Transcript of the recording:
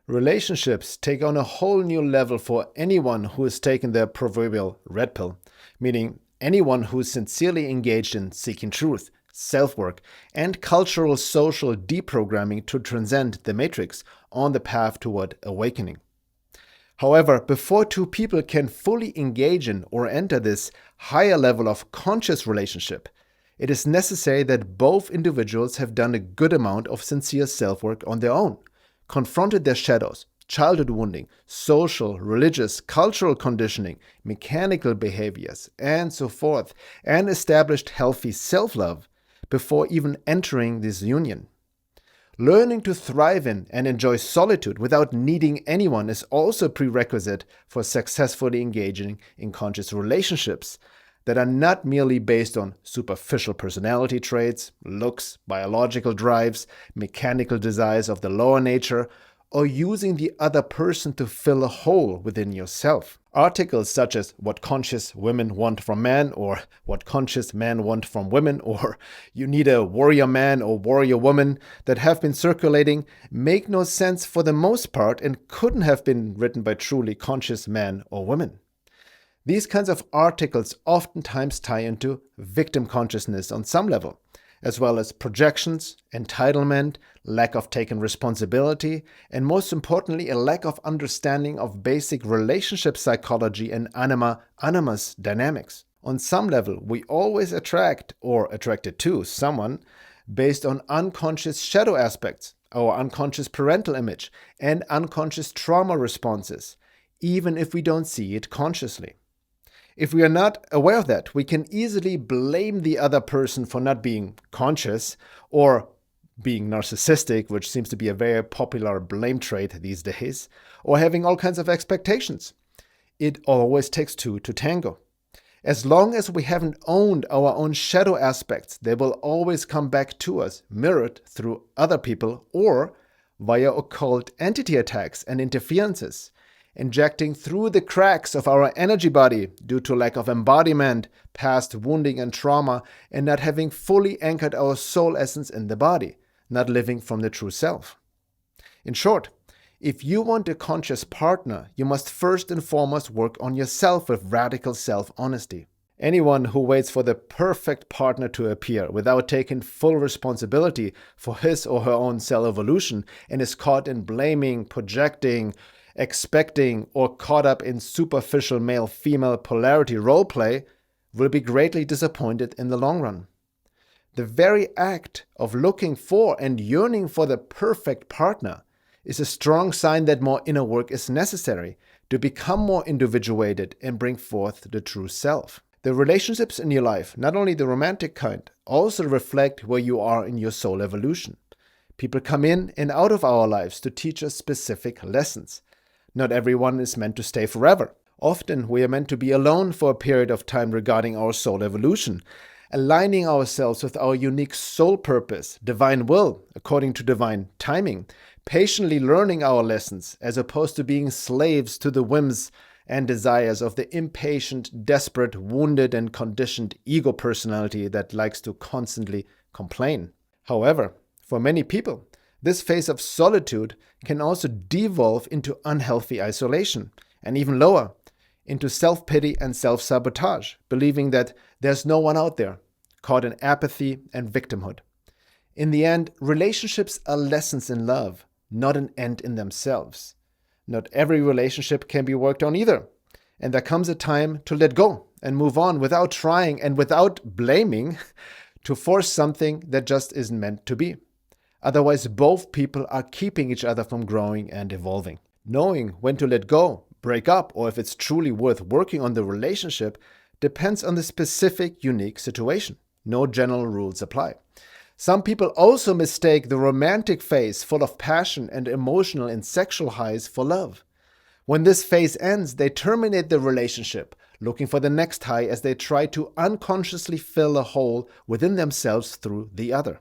Relationships take on a whole new level for anyone who has taken the proverbial red pill, meaning anyone who is sincerely engaged in seeking truth, self-work, and cultural social deprogramming to transcend the matrix on the path toward awakening. However, before two people can fully engage in or enter this higher level of conscious relationship, it is necessary that both individuals have done a good amount of sincere self-work on their own, confronted their shadows, childhood wounding, social, religious, cultural conditioning, mechanical behaviors, and so forth, and established healthy self-love before even entering this union. Learning to thrive in and enjoy solitude without needing anyone is also a prerequisite for successfully engaging in conscious relationships that are not merely based on superficial personality traits, looks, biological drives, mechanical desires of the lower nature, or using the other person to fill a hole within yourself. Articles such as "What conscious women want from men," or "What conscious men want from women," or "You need a warrior man or warrior woman" that have been circulating make no sense for the most part and couldn't have been written by truly conscious men or women. These kinds of articles oftentimes tie into victim consciousness on some level, as well as projections, entitlement, lack of taken responsibility, and most importantly, a lack of understanding of basic relationship psychology and anima-animus dynamics. On some level, we always attract or attracted to someone based on unconscious shadow aspects, our unconscious parental image, and unconscious trauma responses, even if we don't see it consciously. If we are not aware of that, we can easily blame the other person for not being conscious or being narcissistic, which seems to be a very popular blame trait these days, or having all kinds of expectations. It always takes two to tango. As long as we haven't owned our own shadow aspects, they will always come back to us, mirrored through other people or via occult entity attacks and interferences, injecting through the cracks of our energy body due to lack of embodiment, past wounding and trauma, and not having fully anchored our soul essence in the body, not living from the true self. In short, if you want a conscious partner, you must first and foremost work on yourself with radical self-honesty. Anyone who waits for the perfect partner to appear without taking full responsibility for his or her own self-evolution and is caught in blaming, projecting, expecting, or caught up in superficial male-female polarity roleplay will be greatly disappointed in the long run. The very act of looking for and yearning for the perfect partner is a strong sign that more inner work is necessary to become more individuated and bring forth the true self. The relationships in your life, not only the romantic kind, also reflect where you are in your soul evolution. People come in and out of our lives to teach us specific lessons. Not everyone is meant to stay forever. Often we are meant to be alone for a period of time regarding our soul evolution, aligning ourselves with our unique soul purpose, divine will, according to divine timing, patiently learning our lessons as opposed to being slaves to the whims and desires of the impatient, desperate, wounded, and conditioned ego personality that likes to constantly complain. However, for many people, this phase of solitude can also devolve into unhealthy isolation, and even lower, into self-pity and self-sabotage, believing that there's no one out there, caught in apathy and victimhood. In the end, relationships are lessons in love, not an end in themselves. Not every relationship can be worked on either, and there comes a time to let go and move on without trying and without blaming to force something that just isn't meant to be. Otherwise, both people are keeping each other from growing and evolving. Knowing when to let go, break up, or if it's truly worth working on the relationship depends on the specific, unique situation. No general rules apply. Some people also mistake the romantic phase full of passion and emotional and sexual highs for love. When this phase ends, they terminate the relationship, looking for the next high as they try to unconsciously fill a hole within themselves through the other.